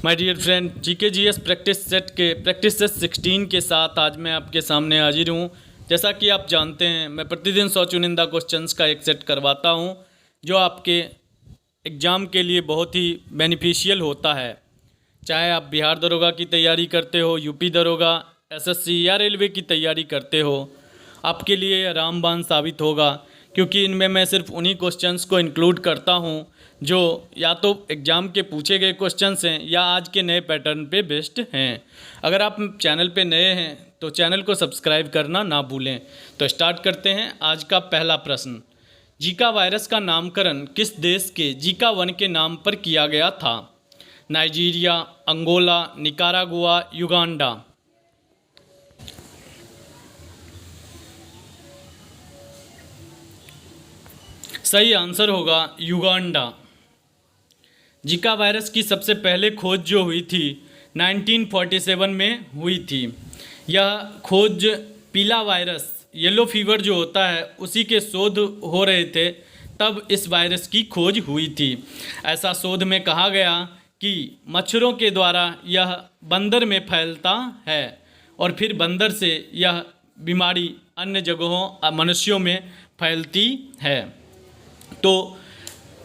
My dear friend, GK GS practice set के practice set 16 के साथ आज मैं आपके सामने हाजिर हूँ। जैसा कि आप जानते हैं, मैं प्रतिदिन 100 चुनिंदा क्वेश्चंस का एक सेट करवाता हूँ जो आपके एग्ज़ाम के लिए बहुत ही बेनिफिशियल होता है। चाहे आप बिहार दरोगा की तैयारी करते हो, यूपी दरोगा, एसएससी या रेलवे की तैयारी करते हो, आपके लिए यह रामबाण साबित होगा, क्योंकि इनमें मैं सिर्फ उन्हीं क्वेश्चंस को इंक्लूड करता हूं जो या तो एग्ज़ाम के पूछे गए क्वेश्चंस हैं या आज के नए पैटर्न पे बेस्ड हैं। अगर आप चैनल पे नए हैं तो चैनल को सब्सक्राइब करना ना भूलें। तो स्टार्ट करते हैं। आज का पहला प्रश्न, जीका वायरस का नामकरण किस देश के जीका वन के नाम पर किया गया था? Nigeria, Angola, Nicaragua, Uganda. सही आंसर होगा युगांडा। जीका वायरस की सबसे पहले खोज जो हुई थी 1947 में हुई थी। यह खोज पीला वायरस, येलो फीवर जो होता है, उसी के शोध हो रहे थे तब इस वायरस की खोज हुई थी। ऐसा शोध में कहा गया कि मच्छरों के द्वारा यह बंदर में फैलता है और फिर बंदर से यह बीमारी अन्य जगहों मनुष्यों में फैलती है। तो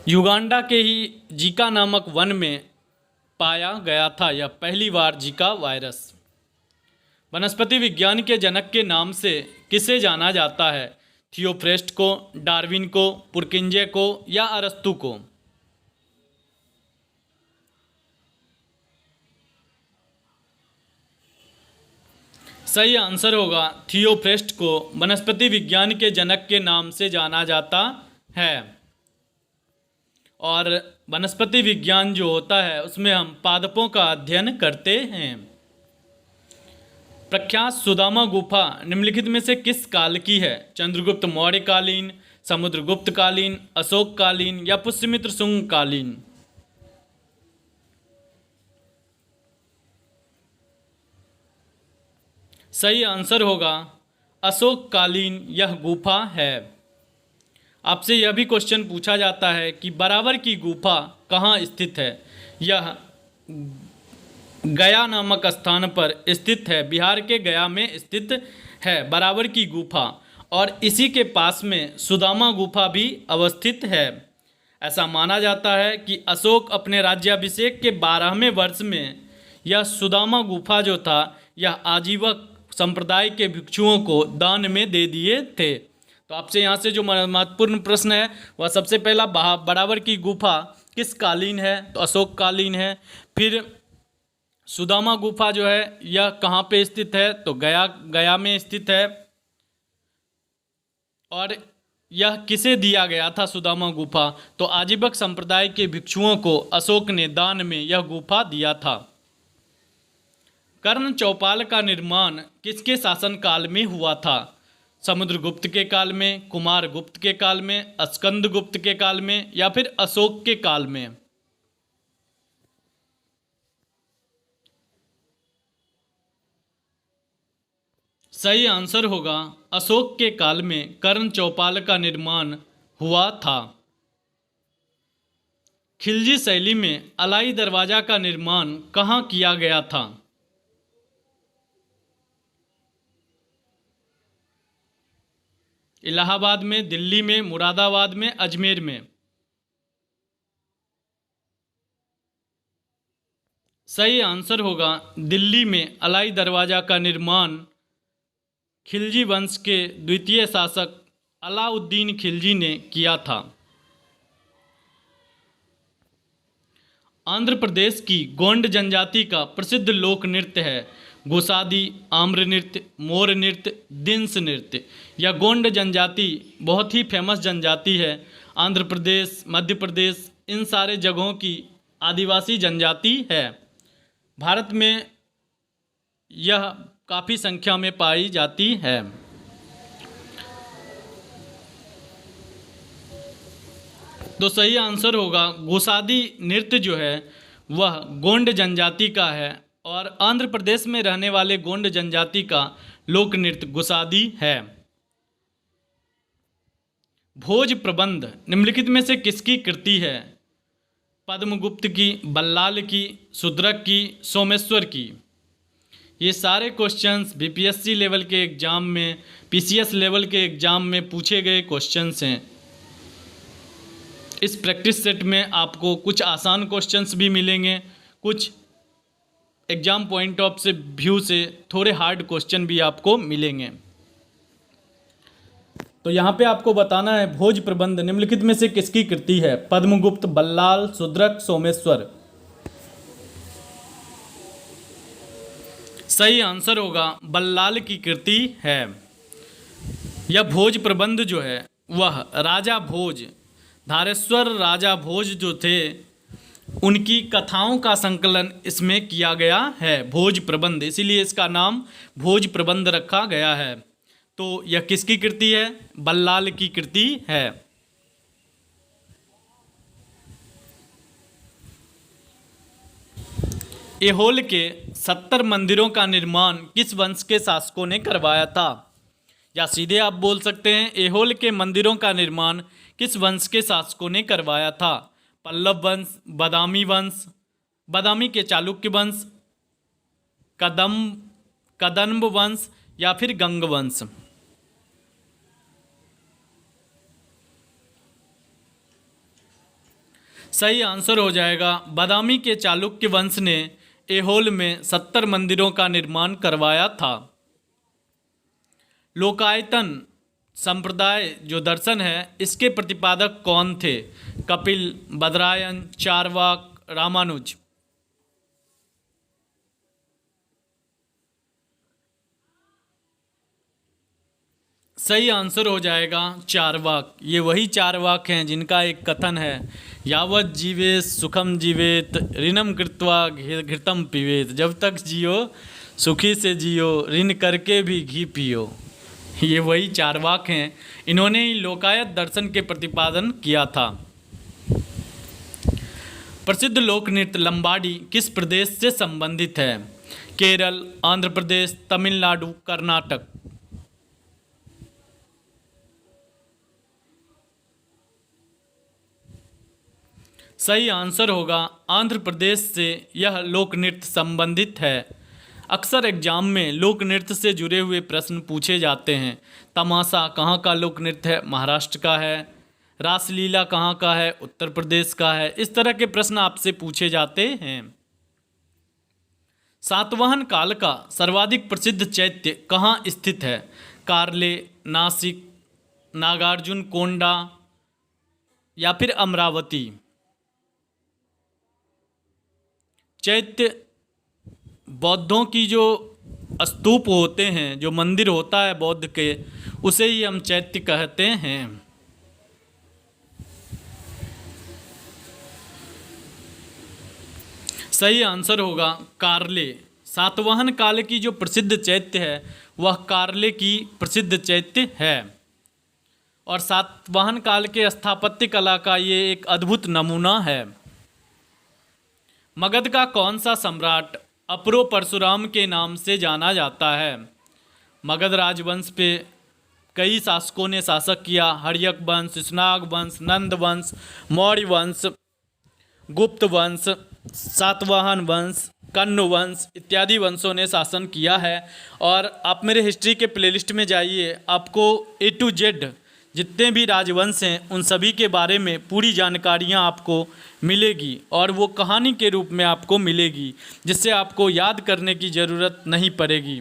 युगांडा के ही जीका नामक वन में पाया गया था यह पहली बार जीका वायरस। वनस्पति विज्ञान के जनक के नाम से किसे जाना जाता है? थियोफ्रेस्ट को, डार्विन को, पुरकिंजे को या अरस्तु को? सही आंसर होगा थियोफ्रेस्ट को वनस्पति विज्ञान के जनक के नाम से जाना जाता है। और वनस्पति विज्ञान जो होता है उसमें हम पादपों का अध्ययन करते हैं। प्रख्यात सुदामा गुफा निम्नलिखित में से किस काल की है? चंद्रगुप्त मौर्य कालीन, समुद्रगुप्त कालीन, अशोक कालीन या पुष्यमित्र शुंग कालीन? सही आंसर होगा अशोक कालीन यह गुफा है। आपसे यह भी क्वेश्चन पूछा जाता है कि बराबर की गुफा कहाँ स्थित है? यह गया नामक स्थान पर स्थित है। बिहार के गया में स्थित है बराबर की गुफा, और इसी के पास में सुदामा गुफा भी अवस्थित है। ऐसा माना जाता है कि अशोक अपने राज्याभिषेक के 12वें वर्ष में यह सुदामा गुफा जो था यह आजीवक संप्रदाय के भिक्षुओं को दान में दे दिए थे। तो आपसे यहाँ से जो महत्वपूर्ण प्रश्न है वह सबसे पहला, बराबर की गुफा किस कालीन है? तो अशोक कालीन है। फिर सुदामा गुफा जो है यह कहाँ पे स्थित है? तो गया में स्थित है। और यह किसे दिया गया था सुदामा गुफा? तो आजीवक संप्रदाय के भिक्षुओं को अशोक ने दान में यह गुफा दिया था। कर्ण चौपाल का निर्माण किसके शासनकाल में हुआ था? समुद्रगुप्त के काल में, कुमार गुप्त के काल में, स्कंद गुप्त के काल में या फिर अशोक के काल में? सही आंसर होगा अशोक के काल में कर्ण चौपाल का निर्माण हुआ था। खिलजी शैली में अलाई दरवाजा का निर्माण कहाँ किया गया था? इलाहाबाद में, दिल्ली में, मुरादाबाद में, अजमेर में? सही आंसर होगा दिल्ली में अलाई दरवाजा का निर्माण खिलजी वंश के द्वितीय शासक अलाउद्दीन खिलजी ने किया था। आंध्र प्रदेश की गोंड जनजाति का प्रसिद्ध लोक नृत्य है गोसादी, आम्र नृत्य, मोर नृत्य, दिंस नृत्य। यह गोंड जनजाति बहुत ही फेमस जनजाति है। आंध्र प्रदेश, मध्य प्रदेश, इन सारे जगहों की आदिवासी जनजाति है। भारत में यह काफ़ी संख्या में पाई जाती है। तो सही आंसर होगा गोसादी नृत्य जो है वह गोंड जनजाति का है, और आंध्र प्रदेश में रहने वाले गोंड जनजाति का लोक नृत्य गोसादी है। भोज प्रबंध निम्नलिखित में से किसकी कृति है? पद्मगुप्त की, बल्लाल की, शूद्रक की, सोमेश्वर की। ये सारे क्वेश्चंस बीपीएससी लेवल के एग्ज़ाम में, पीसीएस लेवल के एग्ज़ाम में पूछे गए क्वेश्चंस हैं। इस प्रैक्टिस सेट में आपको कुछ आसान क्वेश्चंस भी मिलेंगे, कुछ एग्ज़ाम पॉइंट ऑफ से व्यू से थोड़े हार्ड क्वेश्चन भी आपको मिलेंगे। तो यहाँ पे आपको बताना है भोज प्रबंध निम्नलिखित में से किसकी कृति है? पद्मगुप्त, बल्लाल, शूद्रक, सोमेश्वर। सही आंसर होगा बल्लाल की कृति है। यह भोज प्रबंध जो है वह राजा भोज, धारेश्वर राजा भोज जो थे उनकी कथाओं का संकलन इसमें किया गया है, भोज प्रबंध, इसीलिए इसका नाम भोज प्रबंध रखा गया है। तो यह किसकी कृति है? बल्लाल की कृति है। ऐहोल के 70 मंदिरों का निर्माण किस वंश के शासकों ने करवाया था? या सीधे आप बोल सकते हैं ऐहोल के मंदिरों का निर्माण किस वंश के शासकों ने करवाया था? पल्लव वंश, बादामी वंश, बादामी के चालुक्य वंश, कदम्ब वंश या फिर गंग वंश। सही आंसर हो जाएगा बादामी के चालुक्य वंश ने ऐहोल में 70 मंदिरों का निर्माण करवाया था। लोकायतन संप्रदाय जो दर्शन है इसके प्रतिपादक कौन थे? कपिल, बदरायन, चारवाक, रामानुज। सही आंसर हो जाएगा चारवाक। ये वही चारवाक हैं जिनका एक कथन है, यावत जीवेत सुखम जीवेत ऋणम कृत्वा घृतम पीवेत। जब तक जियो सुखी से जियो, ऋण करके भी घी पियो। ये वही चारवाक हैं, इन्होंने ही लोकायत दर्शन के प्रतिपादन किया था। प्रसिद्ध लोक नृत्य लंबाडी किस प्रदेश से संबंधित है? केरल, आंध्र प्रदेश, तमिलनाडु, कर्नाटक। सही आंसर होगा आंध्र प्रदेश से यह लोक नृत्य संबंधित है। अक्सर एग्जाम में लोक नृत्य से जुड़े हुए प्रश्न पूछे जाते हैं। तमाशा कहाँ का लोक नृत्य है? महाराष्ट्र का है। रासलीला कहाँ का है? उत्तर प्रदेश का है। इस तरह के प्रश्न आपसे पूछे जाते हैं। सातवाहन काल का सर्वाधिक प्रसिद्ध चैत्य कहाँ स्थित है? कार्ले, नासिक, नागार्जुन कोंडा या फिर अमरावती। चैत्य बौद्धों की जो स्तूप होते हैं, जो मंदिर होता है बौद्ध के, उसे ही हम चैत्य कहते हैं। सही आंसर होगा कार्ले। सातवाहन काल की जो प्रसिद्ध चैत्य है वह कार्ले की प्रसिद्ध चैत्य है। और सातवाहन काल के स्थापत्य कला का ये एक अद्भुत नमूना है। मगध का कौन सा सम्राट अपरो परशुराम के नाम से जाना जाता है? मगध राजवंश पे कई शासकों ने शासक किया। हर्यक वंश, स्नाग वंश, नंद वंश, मौर्य वंश, गुप्त वंश, सातवाहन वंश, कण्व वंश इत्यादि वंशों ने शासन किया है। और आप मेरे हिस्ट्री के प्लेलिस्ट में जाइए, आपको A to Z जितने भी राजवंश हैं उन सभी के बारे में पूरी जानकारियाँ आपको मिलेगी और वो कहानी के रूप में आपको मिलेगी, जिससे आपको याद करने की ज़रूरत नहीं पड़ेगी।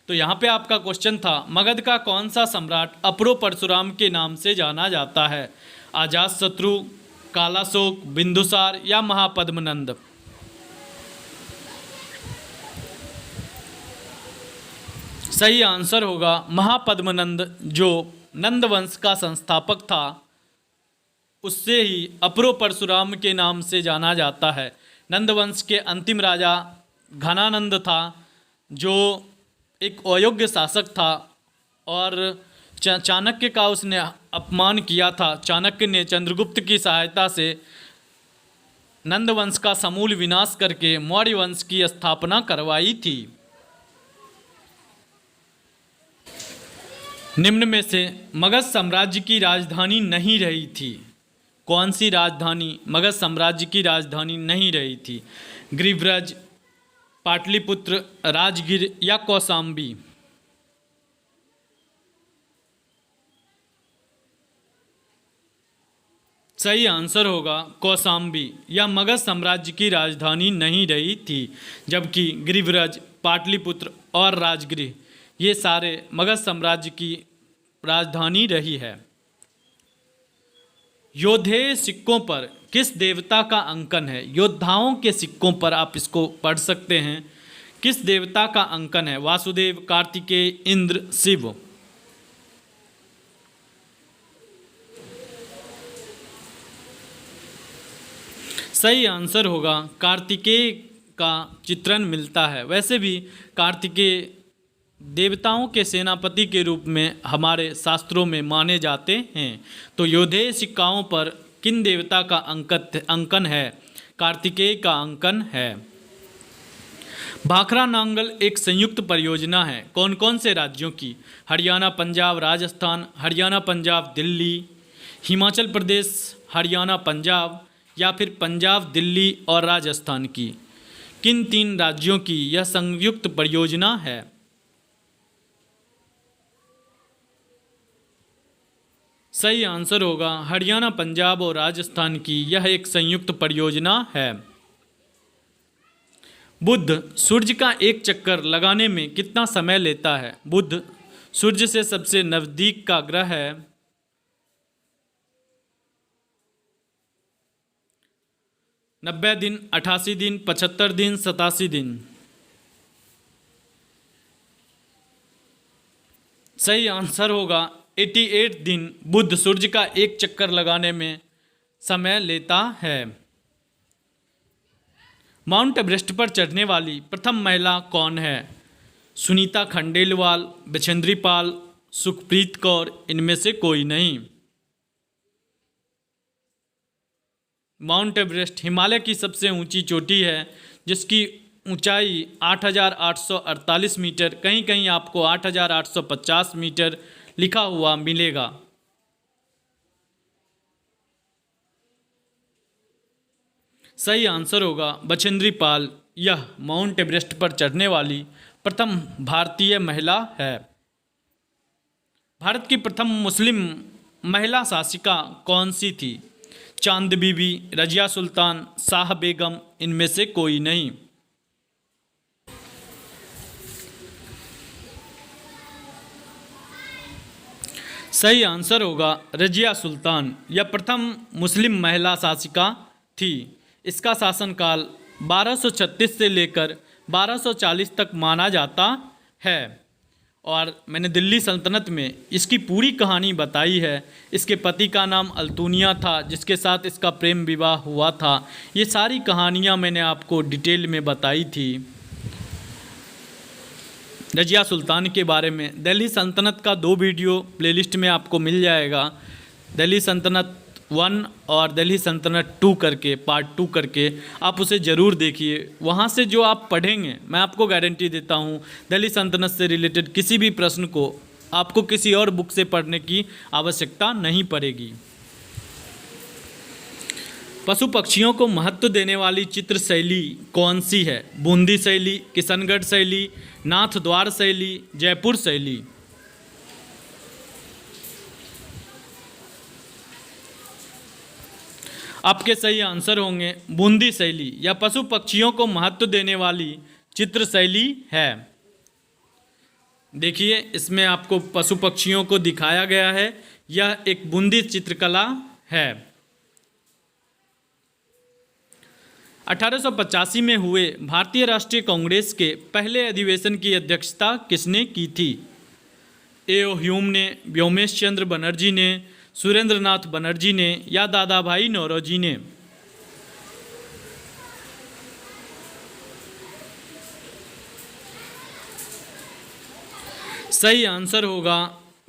तो यहाँ पे आपका क्वेश्चन था, मगध का कौन सा सम्राट अपरो परशुराम के नाम से जाना जाता है? अजातशत्रु, कालाशोक, बिंदुसार या महापद्मनंद। सही आंसर होगा महापद्मनंद, जो नंद वंश का संस्थापक था, उससे ही अपरो परशुराम के नाम से जाना जाता है। नंद वंश के अंतिम राजा घनानंद था, जो एक अयोग्य शासक था और चाणक्य का उसने अपमान किया था। चाणक्य ने चंद्रगुप्त की सहायता से नंद वंश का समूल विनाश करके मौर्य वंश की स्थापना करवाई थी। निम्न में से मगध साम्राज्य की राजधानी नहीं रही थी। कौन सी राजधानी मगध साम्राज्य की राजधानी नहीं रही थी? गिरिव्रज, पाटलिपुत्र, राजगीर या कौशाम्बी? सही आंसर होगा कौशाम्बी। यह मगध साम्राज्य की राजधानी नहीं रही थी, जबकि गिरिव्रज, पाटलिपुत्र और राजगृह ये सारे मगध साम्राज्य की राजधानी रही है। योद्धेय सिक्कों पर किस देवता का अंकन है? योद्धाओं के सिक्कों पर आप इसको पढ़ सकते हैं। किस देवता का अंकन है? वासुदेव, कार्तिकेय, इंद्र, शिव? सही आंसर होगा कार्तिकेय का चित्रण मिलता है। वैसे भी कार्तिकेय देवताओं के सेनापति के रूप में हमारे शास्त्रों में माने जाते हैं। तो योद्धेय सिक्काओं पर किन देवता का अंकन है? कार्तिकेय का अंकन है। भाखड़ा नांगल एक संयुक्त परियोजना है कौन कौन से राज्यों की? हरियाणा, पंजाब, राजस्थान, हरियाणा, पंजाब, दिल्ली, हिमाचल प्रदेश, हरियाणा, पंजाब या फिर पंजाब, दिल्ली और राजस्थान की? किन तीन राज्यों की यह संयुक्त परियोजना है? सही आंसर होगा हरियाणा, पंजाब और राजस्थान की यह एक संयुक्त परियोजना है। बुध सूर्य का एक चक्कर लगाने में कितना समय लेता है? बुध सूर्य से सबसे नजदीक का ग्रह है। 90 दिन, 88 दिन, 75 दिन, 87 दिन? सही आंसर होगा 88 दिन बुध सूर्य का एक चक्कर लगाने में समय लेता है। माउंट एवरेस्ट पर चढ़ने वाली प्रथम महिला कौन है? सुनीता खंडेलवाल, बछेंद्री पाल, सुखप्रीत कौर, इनमें से कोई नहीं? माउंट एवरेस्ट हिमालय की सबसे ऊंची चोटी है जिसकी ऊंचाई 8,848 मीटर, कहीं कहीं आपको 8,850 मीटर लिखा हुआ मिलेगा। सही आंसर होगा बछेंद्री पाल। यह माउंट एवरेस्ट पर चढ़ने वाली प्रथम भारतीय महिला है। भारत की प्रथम मुस्लिम महिला शासिका कौन सी थी? चांद बीबी, रजिया सुल्तान, शाह बेगम, इनमें से कोई नहीं? सही आंसर होगा रजिया सुल्तान। यह प्रथम मुस्लिम महिला शासिका थी। इसका शासनकाल 1236 से लेकर 1240 तक माना जाता है। और मैंने दिल्ली सल्तनत में इसकी पूरी कहानी बताई है। इसके पति का नाम अल्तुनिया था जिसके साथ इसका प्रेम विवाह हुआ था। ये सारी कहानियाँ मैंने आपको डिटेल में बताई थी रजिया सुल्तान के बारे में। दिल्ली सल्तनत का 2 वीडियो प्लेलिस्ट में आपको मिल जाएगा, दिल्ली सल्तनत 1 और दिल्ली सल्तनत 2 करके, पार्ट 2 करके। आप उसे ज़रूर देखिए। वहाँ से जो आप पढ़ेंगे, मैं आपको गारंटी देता हूँ दिल्ली सल्तनत से रिलेटेड किसी भी प्रश्न को आपको किसी और बुक से पढ़ने की आवश्यकता नहीं पड़ेगी। पशु पक्षियों को महत्व देने वाली चित्र शैली कौन सी है? बूंदी शैली, किशनगढ़ शैली, नाथद्वार शैली, जयपुर शैली? आपके सही आंसर होंगे बूंदी शैली। यह पशु पक्षियों को महत्व देने वाली चित्र शैली है। देखिए इसमें आपको पशु पक्षियों को दिखाया गया है। यह एक बूंदी चित्रकला है। 1885 में हुए भारतीय राष्ट्रीय कांग्रेस के पहले अधिवेशन की अध्यक्षता किसने की थी? ए.ओ. ह्यूम ने, व्योमेश चंद्र बनर्जी ने, सुरेंद्र नाथ बनर्जी ने या दादा भाई नौरोजी ने? सही आंसर होगा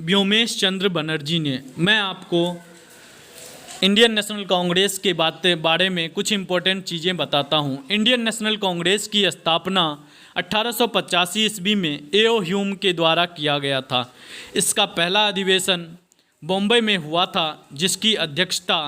व्योमेश चंद्र बनर्जी ने। मैं आपको इंडियन नेशनल कांग्रेस के बारे में कुछ इंपॉर्टेंट चीज़ें बताता हूँ। इंडियन नेशनल कांग्रेस की स्थापना 1885 ईस्वी में ए.ओ. ह्यूम के द्वारा किया गया था। इसका पहला अधिवेशन बॉम्बे में हुआ था जिसकी अध्यक्षता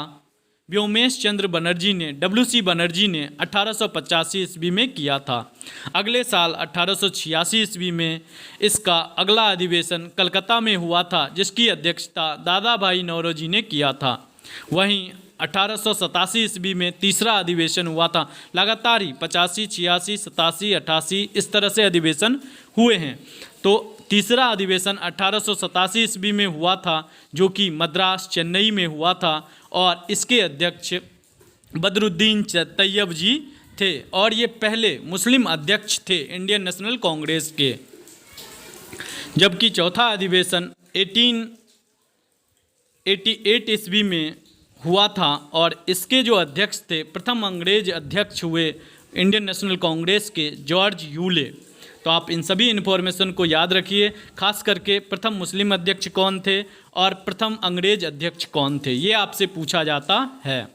व्योमेश चंद्र बनर्जी ने WC बनर्जी ने 1885 ईस्वी में किया था। अगले साल 1886 ईस्वी में इसका अगला अधिवेशन कलकत्ता में हुआ था, जिसकी अध्यक्षता दादा भाई नौरोजी ने किया था। वहीं 1887 ईस्वी में तीसरा अधिवेशन हुआ था। लगातार ही 85, 86, 87, 88 इस तरह से अधिवेशन हुए हैं। तो तीसरा अधिवेशन 1887 ईस्वी में हुआ था, जो कि मद्रास चेन्नई में हुआ था, और इसके अध्यक्ष बदरुद्दीन तैयब जी थे, और ये पहले मुस्लिम अध्यक्ष थे इंडियन नेशनल कांग्रेस के। जबकि चौथा अधिवेशन 1888 ईस्वी में हुआ था, और इसके जो अध्यक्ष थे, प्रथम अंग्रेज अध्यक्ष हुए इंडियन नेशनल कांग्रेस के जॉर्ज यूले। तो आप इन सभी इन्फॉर्मेशन को याद रखिए, खास करके प्रथम मुस्लिम अध्यक्ष कौन थे और प्रथम अंग्रेज अध्यक्ष कौन थे, ये आपसे पूछा जाता है।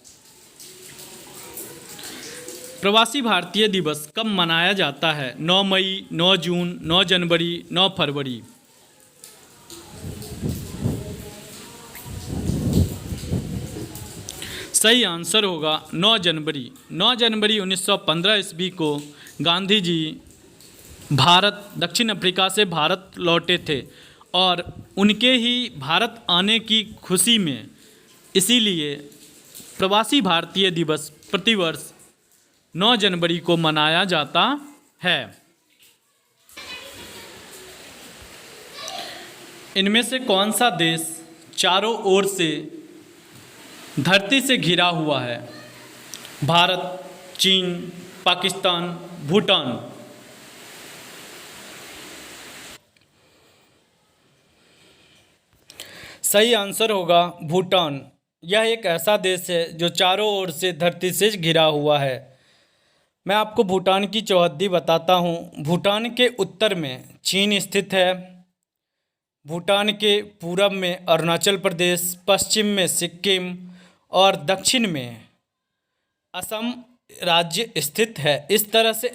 प्रवासी भारतीय दिवस कब मनाया जाता है? 9 मई, 9 जून, 9 जनवरी, 9 फरवरी। सही आंसर होगा 9 जनवरी। 9 जनवरी 1915 ईस्वी को गांधी जी दक्षिण अफ्रीका से भारत लौटे थे, और उनके ही भारत आने की खुशी में इसीलिए प्रवासी भारतीय दिवस प्रतिवर्ष 9 जनवरी को मनाया जाता है। इनमें से कौन सा देश चारों ओर से धरती से घिरा हुआ है? भारत, चीन, पाकिस्तान, भूटान। सही आंसर होगा भूटान। यह एक ऐसा देश है जो चारों ओर से धरती से घिरा हुआ है। मैं आपको भूटान की चौहद्दी बताता हूँ। भूटान के उत्तर में चीन स्थित है, भूटान के पूरब में अरुणाचल प्रदेश, पश्चिम में सिक्किम और दक्षिण में असम राज्य स्थित है। इस तरह से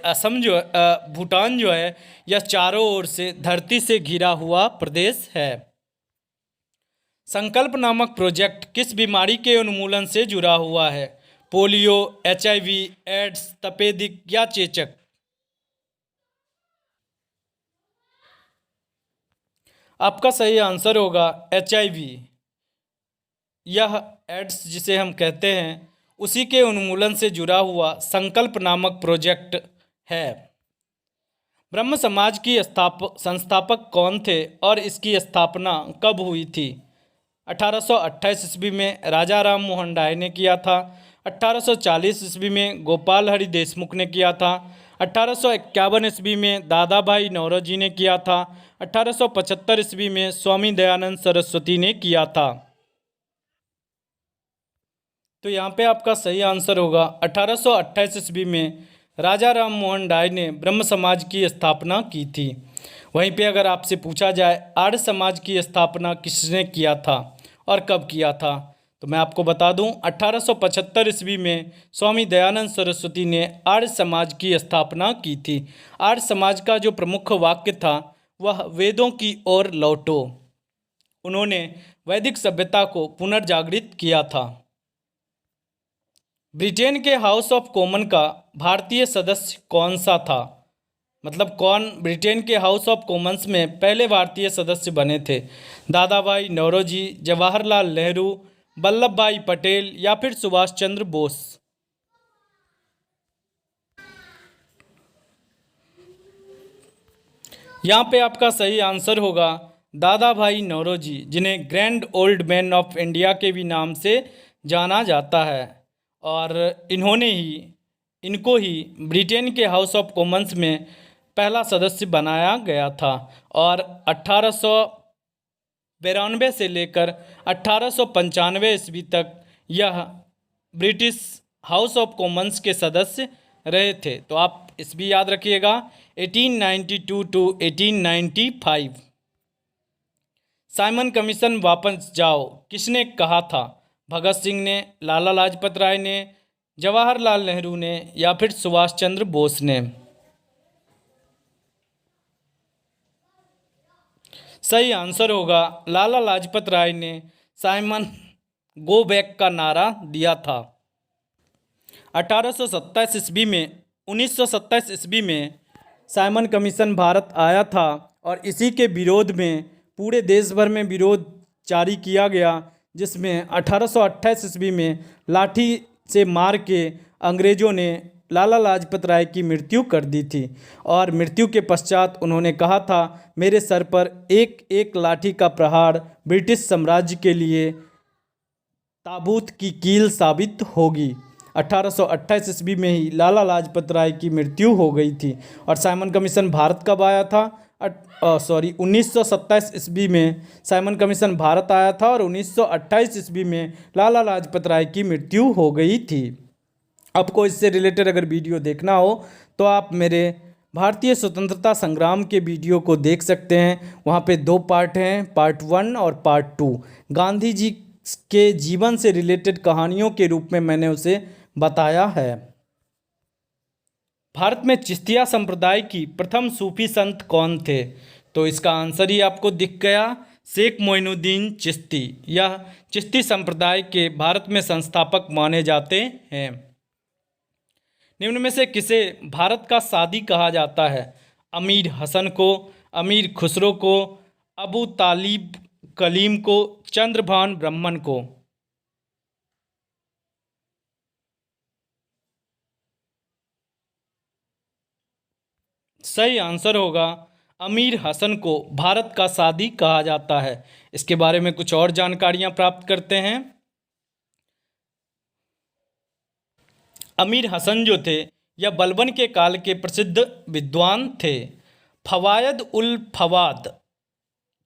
भूटान जो है यह चारों ओर से धरती से घिरा हुआ प्रदेश है। संकल्प नामक प्रोजेक्ट किस बीमारी के उन्मूलन से जुड़ा हुआ है? पोलियो, HIV, एड्स, तपेदिक या चेचक? आपका सही आंसर होगा HIV। यह एड्स जिसे हम कहते हैं उसी के उन्मूलन से जुड़ा हुआ संकल्प नामक प्रोजेक्ट है। ब्रह्म समाज की संस्थापक कौन थे और इसकी स्थापना कब हुई थी? 1828 ईस्वी में राजा राम मोहन राय ने किया था। 1840 ईस्वी में गोपाल हरि देशमुख ने किया था। 1851 ईस्वी में दादा भाई नौरोजी ने किया था। 1875 ईस्वी में स्वामी दयानंद सरस्वती ने किया था। तो यहाँ पे आपका सही आंसर होगा 1828 ईस्वी में राजा राम मोहन राय ने ब्रह्म समाज की स्थापना की थी। वहीं पे अगर आपसे पूछा जाए आर्य समाज की स्थापना किसने किया था और कब किया था, तो मैं आपको बता दूं 1875 ईस्वी में स्वामी दयानंद सरस्वती ने आर्य समाज की स्थापना की थी। आर्य समाज का जो प्रमुख वाक्य था वह वेदों की ओर लौटो। उन्होंने वैदिक सभ्यता को पुनर्जागृत किया था। ब्रिटेन के हाउस ऑफ कॉमन का भारतीय सदस्य कौन सा था? मतलब कौन ब्रिटेन के हाउस ऑफ कॉमन्स में पहले भारतीय सदस्य बने थे? दादा भाई नौरोजी, जवाहरलाल नेहरू, वल्लभ भाई पटेल या फिर सुभाष चंद्र बोस? यहाँ पे आपका सही आंसर होगा दादा भाई नौरोजी, जिन्हें grand old man of India के भी नाम से जाना जाता है, और इनको ही ब्रिटेन के हाउस ऑफ कॉमन्स में पहला सदस्य बनाया गया था। और 1892 से लेकर 1895 ईस्वी तक यह ब्रिटिश हाउस ऑफ कॉमन्स के सदस्य रहे थे। तो आप इस भी याद रखिएगा 1892 टू 1895। साइमन कमीशन वापस जाओ किसने कहा था? भगत सिंह ने, लाला लाजपत राय ने, जवाहरलाल नेहरू ने या फिर सुभाष चंद्र बोस ने? सही आंसर होगा लाला लाजपत राय ने साइमन गो बैक का नारा दिया था। 1827 ईस्वी में 1927 ईस्वी में साइमन कमीशन भारत आया था और इसी के विरोध में पूरे देश भर में विरोध जारी किया गया, जिसमें 1828 ईस्वी में लाठी से मार के अंग्रेज़ों ने लाला लाजपत राय की मृत्यु कर दी थी और मृत्यु के पश्चात उन्होंने कहा था, मेरे सर पर एक एक लाठी का प्रहार ब्रिटिश साम्राज्य के लिए ताबूत की कील साबित होगी। 1828 ईस्वी में ही लाला लाजपत राय की मृत्यु हो गई थी। और साइमन कमीशन भारत कब आया था? 1927 ईस्वी में साइमन कमीशन भारत आया था और 1928 ईस्वी में लाला लाजपत राय की मृत्यु हो गई थी। आपको इससे रिलेटेड अगर वीडियो देखना हो तो आप मेरे भारतीय स्वतंत्रता संग्राम के वीडियो को देख सकते हैं। वहाँ पे 2 पार्ट हैं, पार्ट 1 और पार्ट 2। गांधी जी के जीवन से रिलेटेड कहानियों के रूप में मैंने उसे बताया है। भारत में चिश्तिया संप्रदाय की प्रथम सूफी संत कौन थे? तो इसका आंसर ही आपको दिख गया, शेख मोइनुद्दीन चिश्ती। यह चिश्ती संप्रदाय के भारत में संस्थापक माने जाते हैं। निम्न में से किसे भारत का सादी कहा जाता है? अमीर हसन को, अमीर खुसरो को, अबू तालिब कलीम को, चंद्रभान ब्रह्मन को। सही आंसर होगा अमीर हसन को भारत का सादी कहा जाता है। इसके बारे में कुछ और जानकारियां प्राप्त करते हैं। अमीर हसन जो थे यह बलबन के काल के प्रसिद्ध विद्वान थे। फवायद उल फवाद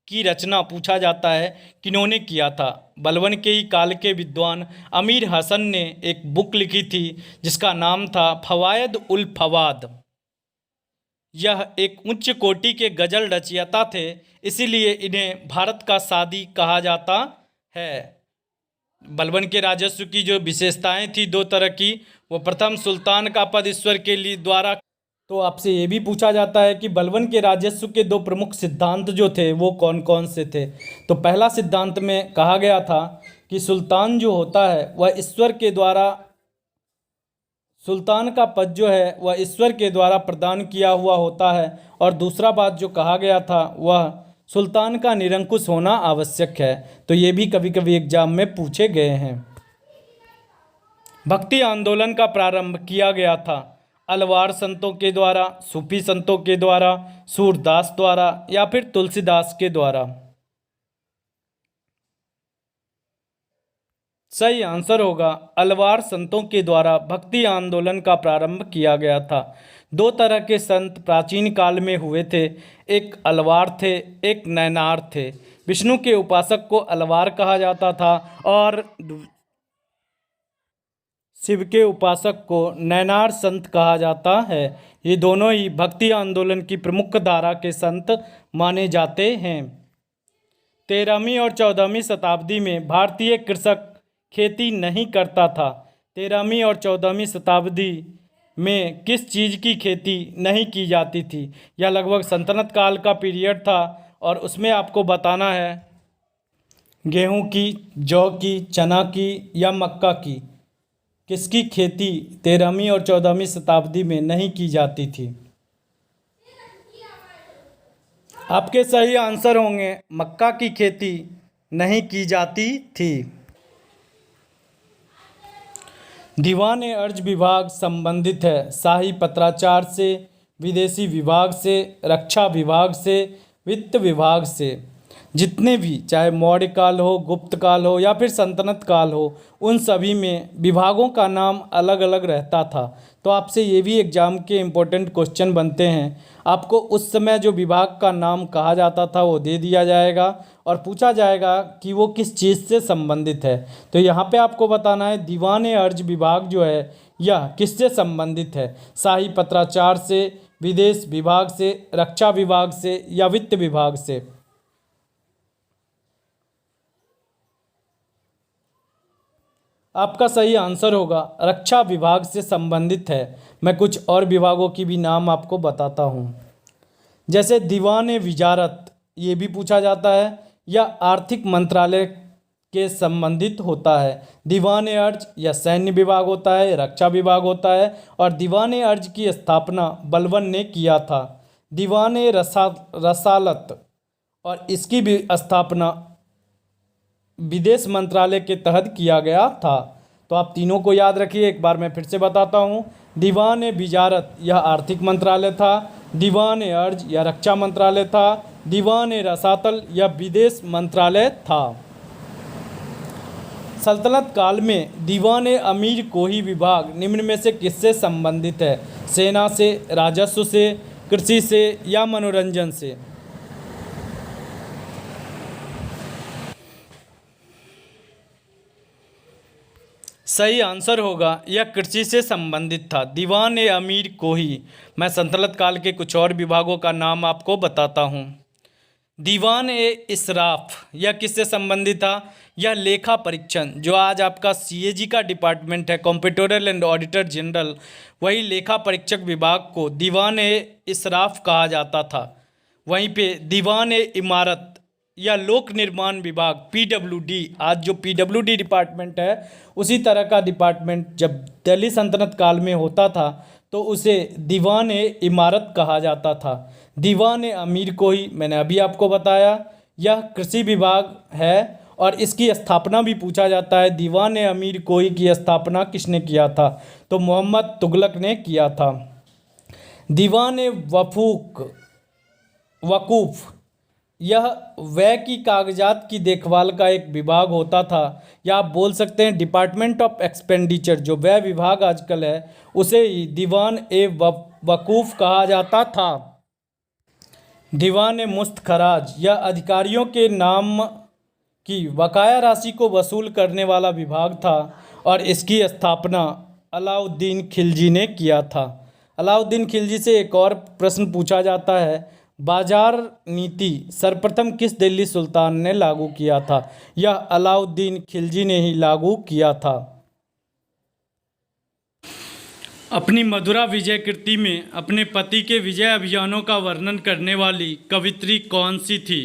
की रचना पूछा जाता है किन्होंने किया था? बलबन के ही काल के विद्वान अमीर हसन ने एक बुक लिखी थी जिसका नाम था फवायद उल फवाद। यह एक उच्च कोटि के गजल रचयिता थे, इसीलिए इन्हें भारत का सादी कहा जाता है। बलबन के राजस्व की जो विशेषताएं थी 2 तरह की, वो प्रथम सुल्तान का पद ईश्वर के लिए द्वारा। तो आपसे ये भी पूछा जाता है कि बलबन के राजस्व के 2 प्रमुख सिद्धांत जो थे वो कौन कौन से थे? तो पहला सिद्धांत में कहा गया था कि सुल्तान जो होता है वह ईश्वर के द्वारा, सुल्तान का पद जो है वह ईश्वर के द्वारा प्रदान किया हुआ होता है। और दूसरा बात जो कहा गया था वह सुल्तान का निरंकुश होना आवश्यक है। तो ये भी कभी कभी एग्जाम में पूछे गए हैं। भक्ति आंदोलन का प्रारंभ किया गया था अलवार संतों के द्वारा, सूफी संतों के द्वारा, सूरदास द्वारा या फिर तुलसीदास के द्वारा? सही आंसर होगा अलवार संतों के द्वारा भक्ति आंदोलन का प्रारंभ किया गया था। 2 तरह के संत प्राचीन काल में हुए थे, एक अलवार थे, एक नैनार थे। विष्णु के उपासक को अलवार कहा जाता था और शिव के उपासक को नैनार संत कहा जाता है। ये दोनों ही भक्ति आंदोलन की प्रमुख धारा के संत माने जाते हैं। 13वीं और 14वीं शताब्दी में भारतीय कृषक खेती नहीं करता था। 13वीं और 14वीं शताब्दी में किस चीज़ की खेती नहीं की जाती थी? यह लगभग सल्तनत काल का पीरियड था और उसमें आपको बताना है गेहूं की, जौ की, चना की या मक्का की, किसकी खेती 13वीं और 14वीं शताब्दी में नहीं की जाती थी? आपके सही आंसर होंगे मक्का की खेती नहीं की जाती थी। दीवान अर्ज विभाग संबंधित है शाही पत्राचार से, विदेशी विभाग से, रक्षा विभाग से, वित्त विभाग से। जितने भी चाहे मौर्य काल हो, गुप्त काल हो या फिर सल्तनत काल हो, उन सभी में विभागों का नाम अलग अलग रहता था। तो आपसे ये भी एग्जाम के इम्पोर्टेंट क्वेश्चन बनते हैं। आपको उस समय जो विभाग का नाम कहा जाता था वो दे दिया जाएगा और पूछा जाएगा कि वो किस चीज़ से संबंधित है। तो यहाँ पे आपको बताना है दीवान अर्ज विभाग जो है यह किससे संबंधित है? शाही पत्राचार से, विदेश विभाग से, रक्षा विभाग से या वित्त विभाग से? आपका सही आंसर होगा रक्षा विभाग से संबंधित है। मैं कुछ और विभागों की भी नाम आपको बताता हूँ, जैसे दीवान विजारत, ये भी पूछा जाता है, या आर्थिक मंत्रालय के संबंधित होता है। दीवान अर्ज या सैन्य विभाग होता है, रक्षा विभाग होता है, और दीवान अर्ज की स्थापना बलबन ने किया था। दीवान रसालत और इसकी भी स्थापना विदेश मंत्रालय के तहत किया गया था। तो आप तीनों को याद रखिए, एक बार मैं फिर से बताता हूँ। दीवान विजारत यह आर्थिक मंत्रालय था, दीवान अर्ज यह रक्षा मंत्रालय था, दीवान रसातल यह विदेश मंत्रालय था। सल्तनत काल में दीवान अमीर कोही विभाग निम्न में से किससे संबंधित है? सेना से, राजस्व से, कृषि से या मनोरंजन से? सही आंसर होगा यह कृषि से संबंधित था। दीवान अमीर कोही। मैं सल्तनत काल के कुछ और विभागों का नाम आपको बताता हूँ। दीवान इसराफ यह किससे संबंधित था? यह लेखा परीक्षण, जो आज आपका सीएजी का डिपार्टमेंट है, कॉम्पिट्रोलर एंड ऑडिटर जनरल, वही लेखा परीक्षक विभाग को दीवान इसराफ कहा जाता था। वहीं पे दीवान इमारत या लोक निर्माण विभाग पीडब्ल्यूडी, आज जो पीडब्ल्यूडी डिपार्टमेंट है उसी तरह का डिपार्टमेंट जब दिल्ली सल्तनत काल में होता था तो उसे दीवान इमारत कहा जाता था। दीवान अमीर कोही मैंने अभी आपको बताया, यह कृषि विभाग है और इसकी स्थापना भी पूछा जाता है। दीवान अमीर कोही की स्थापना किसने किया था? तो मोहम्मद तुगलक ने किया था। दीवान वकूफ़ यह व्यय की कागजात की देखभाल का एक विभाग होता था, या आप बोल सकते हैं डिपार्टमेंट ऑफ एक्सपेंडिचर, जो व्यय विभाग आजकल है उसे ही दीवान वकूफ़ कहा जाता था। दीवान मुस्तखराज यह अधिकारियों के नाम की बकाया राशि को वसूल करने वाला विभाग था और इसकी स्थापना अलाउद्दीन खिलजी ने किया था। अलाउद्दीन खिलजी से एक और प्रश्न पूछा जाता है, बाजार नीति सर्वप्रथम किस दिल्ली सुल्तान ने लागू किया था? यह अलाउद्दीन खिलजी ने ही लागू किया था। अपनी मधुरा विजय कृति में अपने पति के विजय अभियानों का वर्णन करने वाली कवित्री कौन सी थी?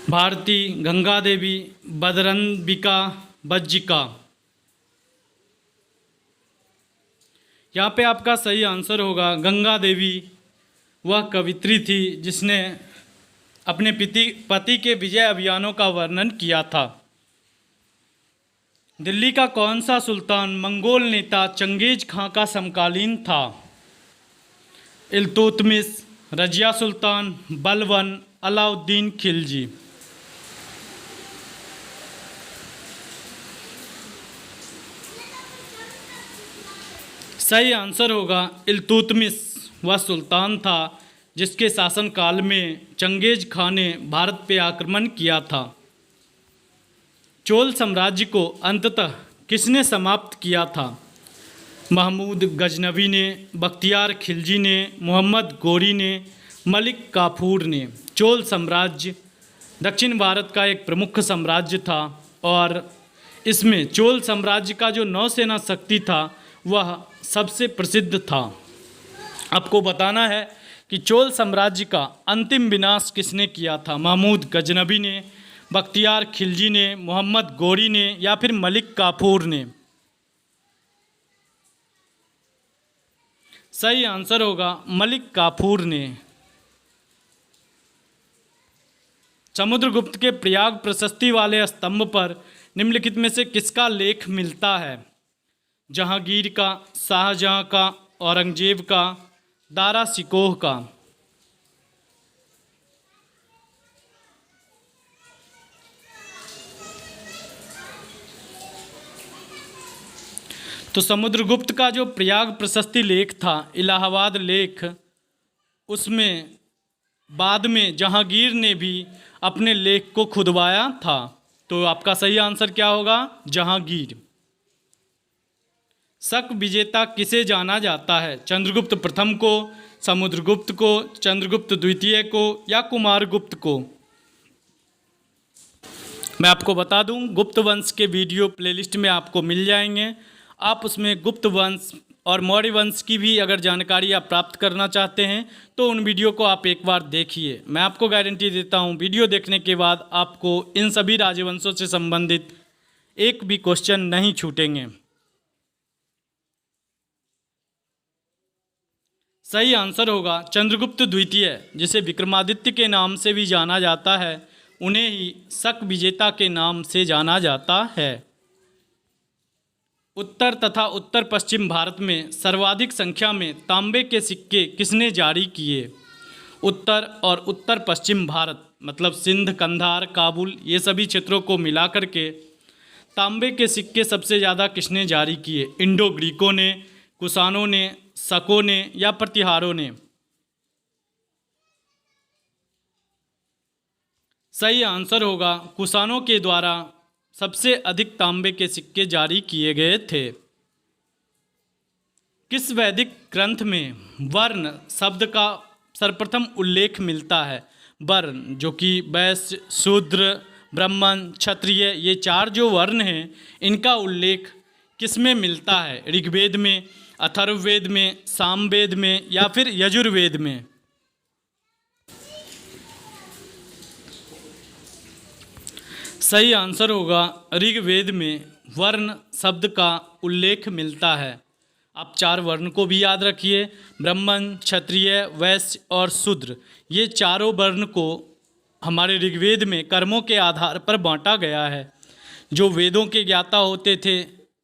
भारती, गंगा देवी, बदरंबिका, बज्जिका। यहाँ पे आपका सही आंसर होगा गंगा देवी। वह कवित्री थी जिसने अपने पति के विजय अभियानों का वर्णन किया था। दिल्ली का कौन सा सुल्तान मंगोल नेता चंगेज खां का समकालीन था? इल्तुतमिश, रजिया सुल्तान, बलबन, अलाउद्दीन खिलजी। सही आंसर होगा इल्तुतमिश। वह सुल्तान था जिसके शासनकाल में चंगेज खां ने भारत पे आक्रमण किया था। चोल साम्राज्य को अंततः किसने समाप्त किया था? महमूद गजनवी ने, बख्तियार खिलजी ने, मोहम्मद गोरी ने, मलिक काफूर ने। चोल साम्राज्य दक्षिण भारत का एक प्रमुख साम्राज्य था और इसमें चोल साम्राज्य का जो नौसेना शक्ति था वह सबसे प्रसिद्ध था। आपको बताना है कि चोल साम्राज्य का अंतिम विनाश किसने किया था? महमूद गजनवी ने, बख्तियार खिलजी ने, मोहम्मद गोरी ने या फिर मलिक काफूर ने? सही आंसर होगा मलिक काफूर ने। समुद्रगुप्त के प्रयाग प्रशस्ति वाले स्तंभ पर निम्नलिखित में से किसका लेख मिलता है? जहांगीर का, शाहजहां का, औरंगजेब का, दारा शिकोह का? तो समुद्रगुप्त का जो प्रयाग प्रशस्ति लेख था, इलाहाबाद लेख, उसमें बाद में जहांगीर ने भी अपने लेख को खुदवाया था। तो आपका सही आंसर क्या होगा? जहांगीर। शक विजेता किसे जाना जाता है? चंद्रगुप्त प्रथम को, समुद्रगुप्त को, चंद्रगुप्त द्वितीय को या कुमारगुप्त को? मैं आपको बता दूं, गुप्त वंश के वीडियो प्लेलिस्ट में आपको मिल जाएंगे। आप उसमें गुप्त वंश और मौर्य वंश की भी अगर जानकारी आप प्राप्त करना चाहते हैं तो उन वीडियो को आप एक बार देखिए। मैं आपको गारंटी देता हूं वीडियो देखने के बाद आपको इन सभी राजवंशों से संबंधित एक भी क्वेश्चन नहीं छूटेंगे। सही आंसर होगा चंद्रगुप्त द्वितीय, जिसे विक्रमादित्य के नाम से भी जाना जाता है, उन्हें ही शक विजेता के नाम से जाना जाता है। उत्तर तथा उत्तर पश्चिम भारत में सर्वाधिक संख्या में तांबे के सिक्के किसने जारी किए? उत्तर और उत्तर पश्चिम भारत मतलब सिंध, कंधार, काबुल, ये सभी क्षेत्रों को मिलाकर के तांबे के सिक्के सबसे ज़्यादा किसने जारी किए? इंडो ग्रीकों ने, कुषाणों ने, शकों ने या प्रतिहारों ने? सही आंसर होगा कुषाणों के द्वारा सबसे अधिक तांबे के सिक्के जारी किए गए थे। किस वैदिक ग्रंथ में वर्ण शब्द का सर्वप्रथम उल्लेख मिलता है? वर्ण जो कि वैश्य, शूद्र, ब्राह्मण, क्षत्रिय, ये चार जो वर्ण हैं इनका उल्लेख किस में मिलता है? ऋग्वेद में, अथर्ववेद में, सामवेद में या फिर यजुर्वेद में? सही आंसर होगा ऋग्वेद में वर्ण शब्द का उल्लेख मिलता है। आप चार वर्ण को भी याद रखिए, ब्राह्मण, क्षत्रिय, वैश्य और शूद्र, ये चारों वर्ण को हमारे ऋग्वेद में कर्मों के आधार पर बांटा गया है। जो वेदों के ज्ञाता होते थे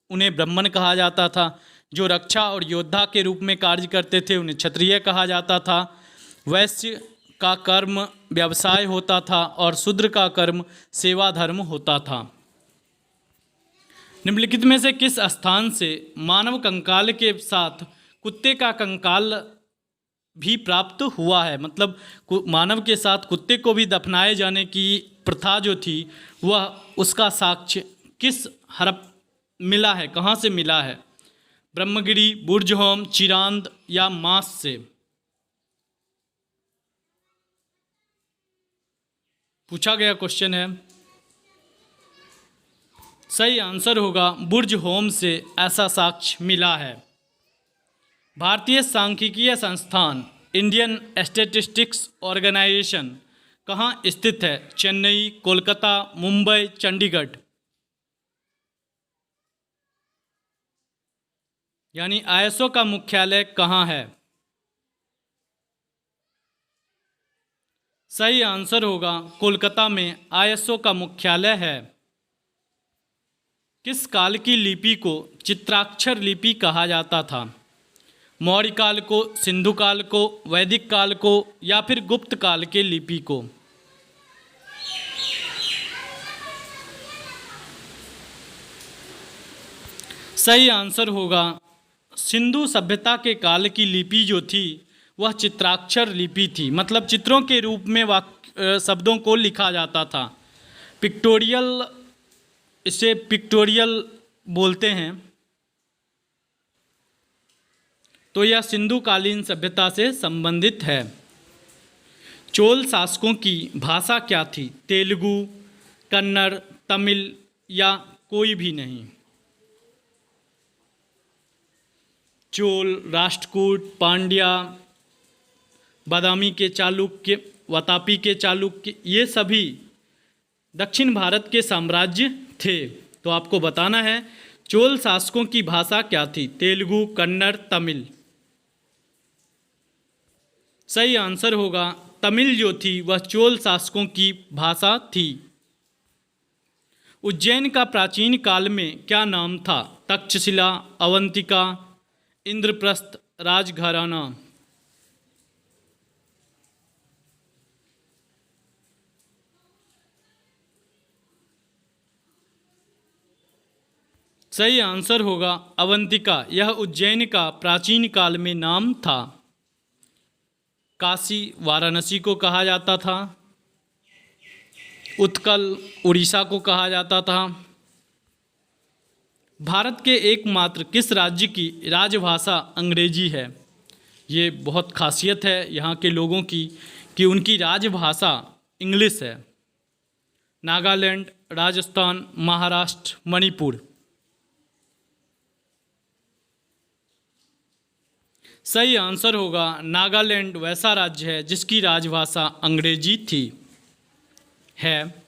उन्हें ब्राह्मण कहा जाता था, जो रक्षा और योद्धा के रूप में कार्य करते थे उन्हें क्षत्रिय कहा जाता था, वैश्य का कर्म व्यवसाय होता था और शूद्र का कर्म सेवा धर्म होता था। निम्नलिखित में से किस स्थान से मानव कंकाल के साथ कुत्ते का कंकाल भी प्राप्त हुआ है? मतलब मानव के साथ कुत्ते को भी दफनाए जाने की प्रथा जो थी वह उसका साक्ष्य किस हड़प मिला है, कहाँ से मिला है? ब्रह्मगिरी, बुर्जहोम, चिरांद या मास से? पूछा गया क्वेश्चन है। सही आंसर होगा बुर्जहोम से ऐसा साक्ष्य मिला है। भारतीय सांख्यिकीय संस्थान इंडियन स्टैटिस्टिक्स ऑर्गेनाइजेशन कहाँ स्थित है? चेन्नई, कोलकाता, मुंबई, चंडीगढ़? यानी आईएसओ का मुख्यालय कहाँ है? सही आंसर होगा कोलकाता में आईएसओ का मुख्यालय है। किस काल की लिपि को चित्राक्षर लिपि कहा जाता था? मौर्य काल को, सिंधु काल को, वैदिक काल को या फिर गुप्त काल के लिपि को? सही आंसर होगा सिंधु सभ्यता के काल की लिपि जो थी वह चित्राक्षर लिपि थी, मतलब चित्रों के रूप में शब्दों को लिखा जाता था। पिक्टोरियल, इसे पिक्टोरियल बोलते हैं। तो यह सिंधु कालीन सभ्यता से संबंधित है। चोल शासकों की भाषा क्या थी? तेलुगु, कन्नड़, तमिल या कोई भी नहीं? चोल, राष्ट्रकूट, पांड्या, बादामी के चालुक्य, वातापी के चालुक्य, ये सभी दक्षिण भारत के साम्राज्य थे। तो आपको बताना है चोल शासकों की भाषा क्या थी? तेलुगु, कन्नड़, तमिल? सही आंसर होगा तमिल जो थी वह चोल शासकों की भाषा थी। उज्जैन का प्राचीन काल में क्या नाम था? तक्षशिला, अवंतिका, इंद्रप्रस्थ, राजघराना? सही आंसर होगा अवंतिका। यह उज्जैन का प्राचीन काल में नाम था। काशी वाराणसी को कहा जाता था। उत्कल उड़ीसा को कहा जाता था। भारत के एकमात्र किस राज्य की राजभाषा अंग्रेजी है? ये बहुत खासियत है यहाँ के लोगों की कि उनकी राजभाषा इंग्लिश है। नागालैंड, राजस्थान, महाराष्ट्र, मणिपुर? सही आंसर होगा नागालैंड वैसा राज्य है जिसकी राजभाषा अंग्रेजी थी है।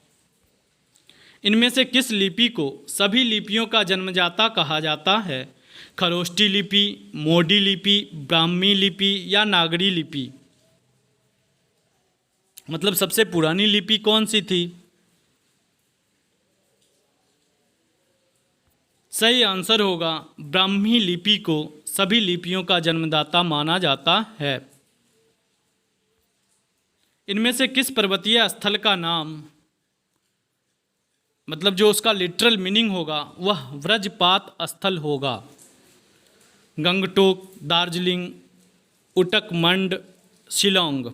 इनमें से किस लिपि को सभी लिपियों का जन्मदाता कहा जाता है? खरोष्टी लिपि, मोडी लिपि, ब्राह्मी लिपि या नागरी लिपि? मतलब सबसे पुरानी लिपि कौन सी थी? सही आंसर होगा ब्राह्मी लिपि को सभी लिपियों का जन्मदाता माना जाता है। इनमें से किस पर्वतीय स्थल का नाम, मतलब जो उसका लिटरल मीनिंग होगा वह व्रजपात स्थल होगा? गंगटोक, दार्जिलिंग, उटकमंड, शिलोंग?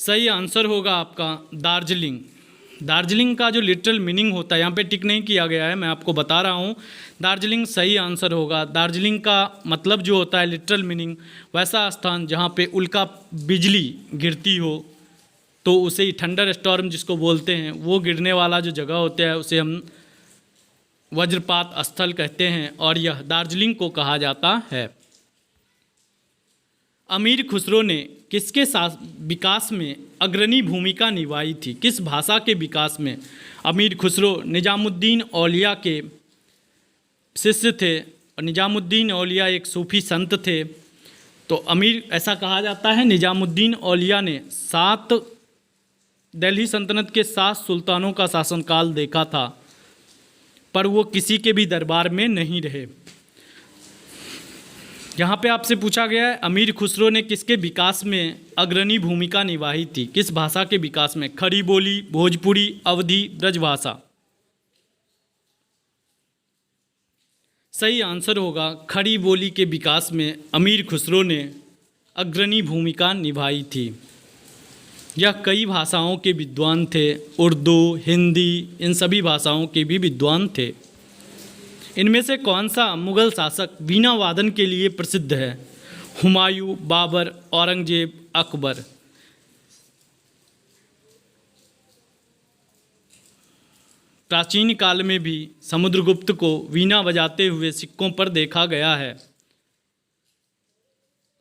सही आंसर होगा आपका दार्जिलिंग। दार्जिलिंग का जो लिटरल मीनिंग होता है, यहाँ पे टिक नहीं किया गया है, मैं आपको बता रहा हूँ, दार्जिलिंग सही आंसर होगा। दार्जिलिंग का मतलब जो होता है लिटरल मीनिंग, वैसा स्थान जहाँ पे उल्का बिजली गिरती हो तो उसे ही थंडर स्टॉर्म जिसको बोलते हैं, वो गिरने वाला जो जगह होता है उसे हम वज्रपात स्थल कहते हैं और यह दार्जिलिंग को कहा जाता है। अमीर खुसरो ने किसके विकास में अग्रणी भूमिका निभाई थी? किस भाषा के विकास में? अमीर खुसरो निजामुद्दीन औलिया के शिष्य थे और निजामुद्दीन औलिया एक सूफी संत थे। तो अमीर, ऐसा कहा जाता है निजामुद्दीन औलिया ने दिल्ली सल्तनत के 7 सुल्तानों का शासनकाल देखा था, पर वो किसी के भी दरबार में नहीं रहे। यहाँ पे आपसे पूछा गया है अमीर खुसरो ने किसके विकास में अग्रणी भूमिका निभाई थी? किस भाषा के विकास में? खड़ी बोली, भोजपुरी, अवधी, ब्रजभाषा? सही आंसर होगा खड़ी बोली के विकास में अमीर खुसरो ने अग्रणी भूमिका निभाई थी। यह कई भाषाओं के विद्वान थे, उर्दू, हिंदी, इन सभी भाषाओं के भी विद्वान थे। इनमें से कौन सा मुगल शासक वीणा वादन के लिए प्रसिद्ध है? हुमायूं, बाबर, औरंगजेब, अकबर? प्राचीन काल में भी समुद्रगुप्त को वीणा बजाते हुए सिक्कों पर देखा गया है।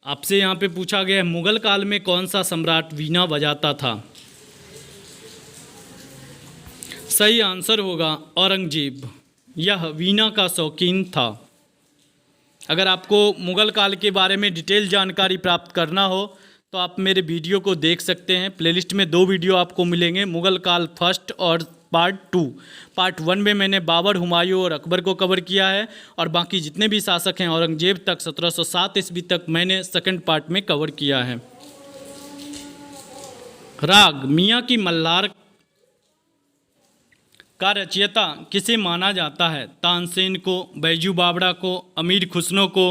आपसे यहाँ पे पूछा गया है मुगल काल में कौन सा सम्राट वीणा बजाता था? सही आंसर होगा औरंगजेब। यह वीणा का शौकीन था। अगर आपको मुगल काल के बारे में डिटेल जानकारी प्राप्त करना हो तो आप मेरे वीडियो को देख सकते हैं। प्लेलिस्ट में 2 वीडियो आपको मिलेंगे, मुगल काल फर्स्ट और पार्ट 2। पार्ट 1 में मैंने बाबर, हुमायूं और अकबर को कवर किया है और बाकी जितने भी शासक हैं औरंगजेब तक 1707 ईस्वी तक मैंने सेकंड पार्ट में कवर किया है। राग मियाँ की मल्हार का रचयिता किसे माना जाता है? तानसेन को, बैजू बावड़ा को, अमीर खुसरो को,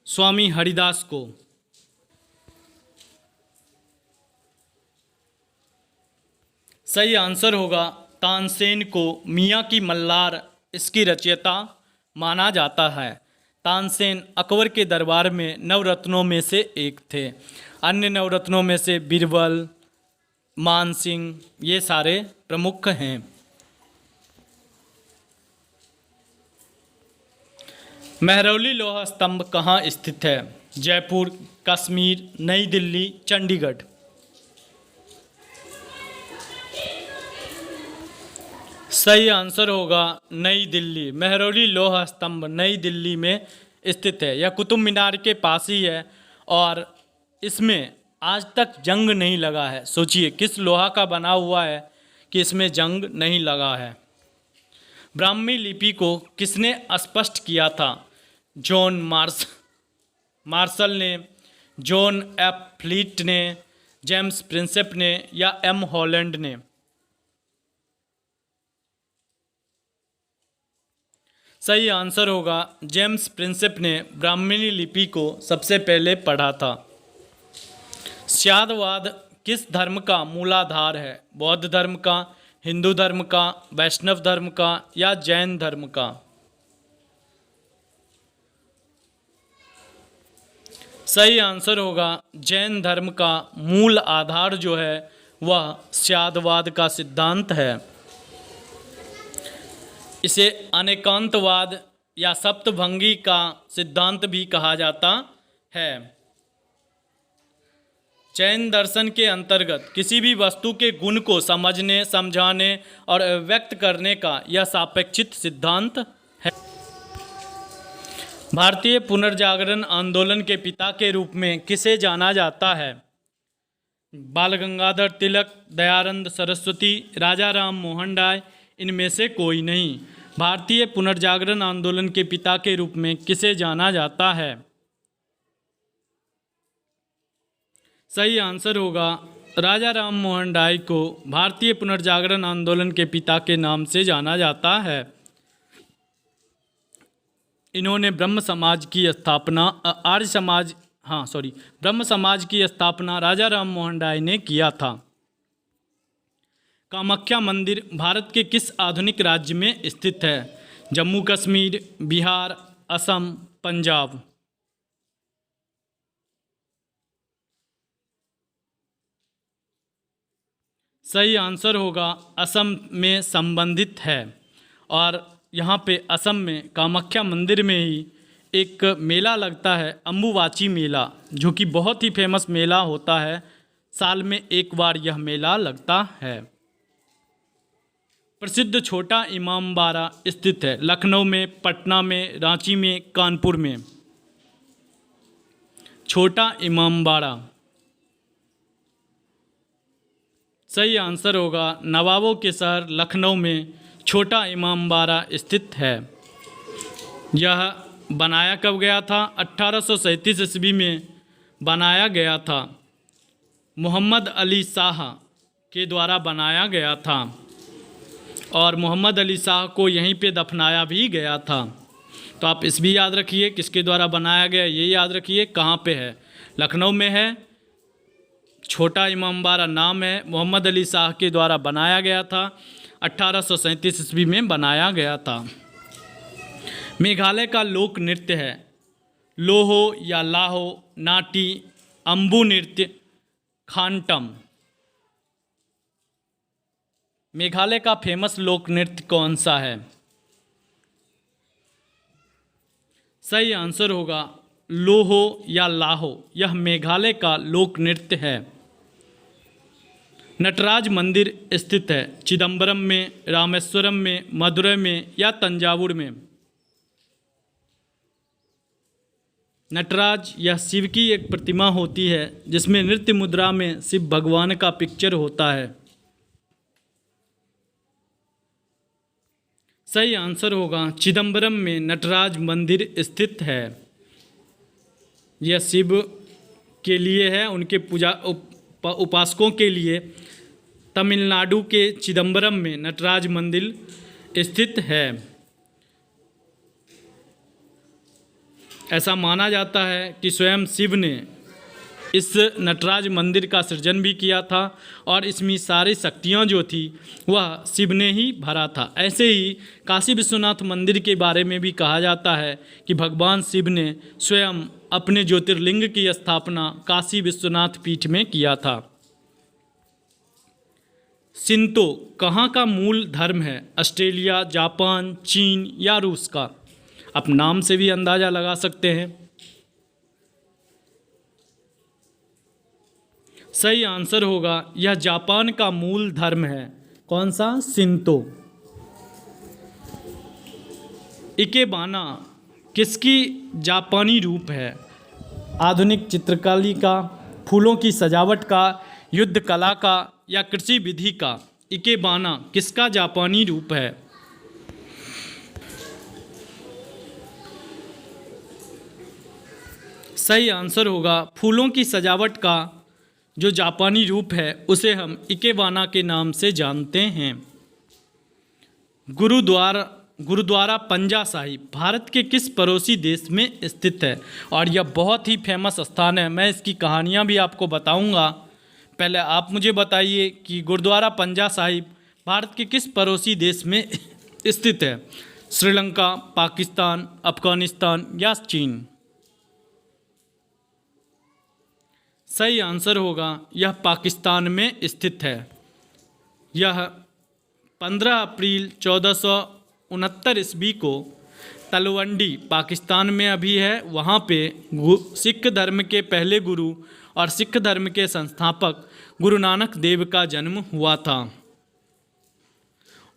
स्वामी हरिदास को? सही आंसर होगा तानसेन को मियाँ की मल्हार इसकी रचयिता माना जाता है। तानसेन अकबर के दरबार में नवरत्नों में से एक थे। अन्य नवरत्नों में से बीरबल, मानसिंह, ये सारे प्रमुख हैं। महरौली लोहा स्तंभ कहाँ स्थित है? जयपुर, कश्मीर, नई दिल्ली, चंडीगढ़? सही आंसर होगा नई दिल्ली। महरौली लोहा स्तंभ नई दिल्ली में स्थित है। यह कुतुब मीनार के पास ही है और इसमें आज तक जंग नहीं लगा है। सोचिए किस लोहा का बना हुआ है कि इसमें जंग नहीं लगा है। ब्राह्मी लिपि को किसने स्पष्ट किया था? जॉन मार्शल ने, जॉन एफ फ्लीट ने, जेम्स प्रिंसेप ने या एम हॉलैंड ने? सही आंसर होगा जेम्स प्रिंसेप ने ब्राह्मी लिपि को सबसे पहले पढ़ा था। स्यादवाद किस धर्म का मूलाधार है? बौद्ध धर्म का, हिंदू धर्म का, वैष्णव धर्म का या जैन धर्म का? सही आंसर होगा जैन धर्म का मूल आधार जो है वह स्यादवाद का सिद्धांत है। इसे अनेकांतवाद या सप्तभंगी का सिद्धांत भी कहा जाता है। चयन दर्शन के अंतर्गत किसी भी वस्तु के गुण को समझने, समझाने और व्यक्त करने का यह सापेक्षित सिद्धांत है। भारतीय पुनर्जागरण आंदोलन के पिता के रूप में किसे जाना जाता है? बाल गंगाधर तिलक, दयानंद सरस्वती, राजा राम मोहन राय, इनमें से कोई नहीं। भारतीय पुनर्जागरण आंदोलन के पिता के रूप में किसे जाना जाता है? सही आंसर होगा राजा राम मोहन राय को भारतीय पुनर्जागरण आंदोलन के पिता के नाम से जाना जाता है। इन्होंने ब्रह्म समाज की स्थापना ब्रह्म समाज की स्थापना राजा राम मोहन राय ने किया था। कामाख्या मंदिर भारत के किस आधुनिक राज्य में स्थित है? जम्मू कश्मीर, बिहार, असम, पंजाब। सही आंसर होगा असम में संबंधित है। और यहाँ पे असम में कामाख्या मंदिर में ही एक मेला लगता है, अम्बुबाची मेला, जो कि बहुत ही फेमस मेला होता है। साल में एक बार यह मेला लगता है। प्रसिद्ध छोटा इमामबाड़ा स्थित है लखनऊ में, पटना में, रांची में, कानपुर में। छोटा इमामबाड़ा सही आंसर होगा नवाबों के शहर लखनऊ में छोटा इमामबाड़ा स्थित है। यह बनाया कब गया था? 1837 ईस्वी में बनाया गया था। मोहम्मद अली शाह के द्वारा बनाया गया था और मोहम्मद अली शाह को यहीं पे दफनाया भी गया था। तो आप इस भी याद रखिए, किसके द्वारा बनाया गया ये याद रखिए। कहाँ पे है? लखनऊ में है। छोटा इमामबाड़ा नाम है, मोहम्मद अली शाह के द्वारा बनाया गया था। 1837 ईस्वी में बनाया गया था। मेघालय का लोक नृत्य है लोहो या लाहो, नाटी, अम्बू नृत्य, खानटम। मेघालय का फेमस लोक नृत्य कौन सा है? सही आंसर होगा लोहो या लाहो। यह मेघालय का लोक नृत्य है। नटराज मंदिर स्थित है चिदम्बरम में, रामेश्वरम में, मदुरै में या तंजावुर में? नटराज यह शिव की एक प्रतिमा होती है जिसमें नृत्य मुद्रा में शिव भगवान का पिक्चर होता है। सही आंसर होगा चिदम्बरम में नटराज मंदिर स्थित है। यह शिव के लिए है, उनके पूजा उपासकों के लिए। तमिलनाडु के चिदम्बरम में नटराज मंदिर स्थित है। ऐसा माना जाता है कि स्वयं शिव ने इस नटराज मंदिर का सृजन भी किया था और इसमें सारी शक्तियाँ जो थी वह शिव ने ही भरा था। ऐसे ही काशी विश्वनाथ मंदिर के बारे में भी कहा जाता है कि भगवान शिव ने स्वयं अपने ज्योतिर्लिंग की स्थापना काशी विश्वनाथ पीठ में किया था। शिंतो कहाँ का मूल धर्म है? ऑस्ट्रेलिया, जापान, चीन या रूस का? आप नाम से भी अंदाज़ा लगा सकते हैं। सही आंसर होगा यह जापान का मूल धर्म है। कौन सा? शिंतो। इकेबाना किसकी जापानी रूप है? आधुनिक चित्रकला का, फूलों की सजावट का, युद्ध कला का या कृषि विधि का? इकेबाना किसका जापानी रूप है? सही आंसर होगा फूलों की सजावट का जो जापानी रूप है उसे हम इकेबाना के नाम से जानते हैं। गुरुद्वारा पंजा साहिब भारत के किस पड़ोसी देश में स्थित है? और यह बहुत ही फेमस स्थान है। मैं इसकी कहानियाँ भी आपको बताऊंगा। पहले आप मुझे बताइए कि गुरुद्वारा पंजा साहिब भारत के किस पड़ोसी देश में स्थित है? श्रीलंका, पाकिस्तान, अफगानिस्तान या चीन? सही आंसर होगा यह पाकिस्तान में स्थित है। यह 15 अप्रैल 14 1469 ईस्वी को तलवंडी पाकिस्तान में अभी है, वहाँ पे सिख धर्म के पहले गुरु और सिख धर्म के संस्थापक गुरु नानक देव का जन्म हुआ था।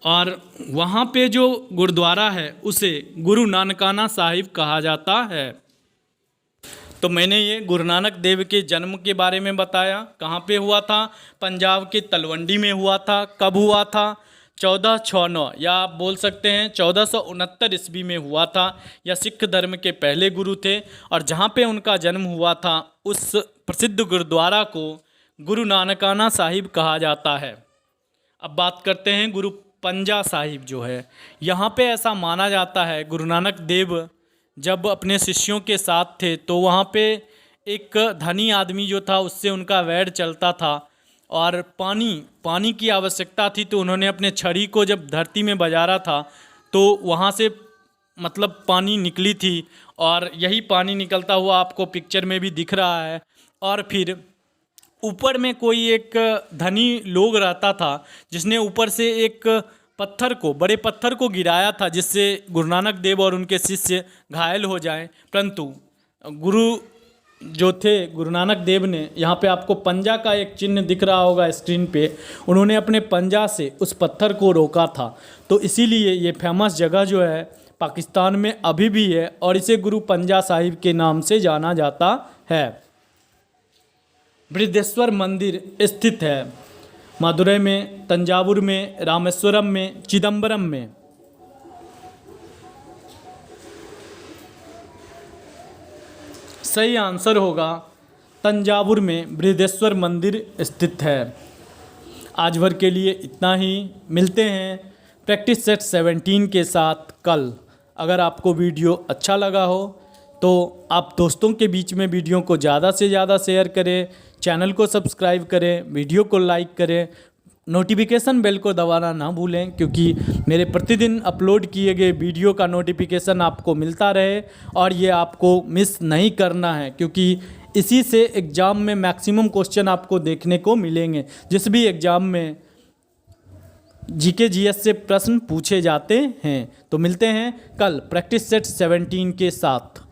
और वहाँ पे जो गुरुद्वारा है उसे गुरु नानकाना साहिब कहा जाता है। तो मैंने ये गुरु नानक देव के जन्म के बारे में बताया, कहाँ पे हुआ था, पंजाब के तलवंडी में हुआ था। कब हुआ था, 1469 या आप बोल सकते हैं 1469 ईस्वी में हुआ था। यह सिख धर्म के पहले गुरु थे और जहाँ पे उनका जन्म हुआ था उस प्रसिद्ध गुरुद्वारा को गुरु नानकाना साहिब कहा जाता है। अब बात करते हैं गुरु पंजा साहिब जो है, यहाँ पे ऐसा माना जाता है गुरु नानक देव जब अपने शिष्यों के साथ थे तो वहाँ पे एक धनी आदमी जो था उससे उनका वैर चलता था और पानी की आवश्यकता थी, तो उन्होंने अपने छड़ी को जब धरती में बजारा था तो वहाँ से मतलब पानी निकली थी और यही पानी निकलता हुआ आपको पिक्चर में भी दिख रहा है। और फिर ऊपर में कोई एक धनी लोग रहता था जिसने ऊपर से एक बड़े पत्थर को गिराया था जिससे गुरु नानक देव और उनके शिष्य घायल हो जाएं। परंतु गुरु जो थे गुरु नानक देव ने, यहाँ पे आपको पंजा का एक चिन्ह दिख रहा होगा स्क्रीन पे, उन्होंने अपने पंजा से उस पत्थर को रोका था। तो इसीलिए ये फेमस जगह जो है पाकिस्तान में अभी भी है और इसे गुरु पंजा साहिब के नाम से जाना जाता है। बृहदेश्वर मंदिर स्थित है मदुरई में, तंजावुर में, रामेश्वरम में, चिदम्बरम में। सही आंसर होगा तंजावुर में बृहदेश्वर मंदिर स्थित है। आज भर के लिए इतना ही, मिलते हैं प्रैक्टिस सेट 17 के साथ कल। अगर आपको वीडियो अच्छा लगा हो तो आप दोस्तों के बीच में वीडियो को ज़्यादा से ज़्यादा शेयर करें, चैनल को सब्सक्राइब करें, वीडियो को लाइक करें, नोटिफिकेशन बेल को दबाना ना भूलें क्योंकि मेरे प्रतिदिन अपलोड किए गए वीडियो का नोटिफिकेशन आपको मिलता रहे और ये आपको मिस नहीं करना है क्योंकि इसी से एग्ज़ाम में मैक्सिमम क्वेश्चन आपको देखने को मिलेंगे। जिस भी एग्ज़ाम में जीके जीएस से प्रश्न पूछे जाते हैं। तो मिलते हैं कल प्रैक्टिस सेट 17 के साथ।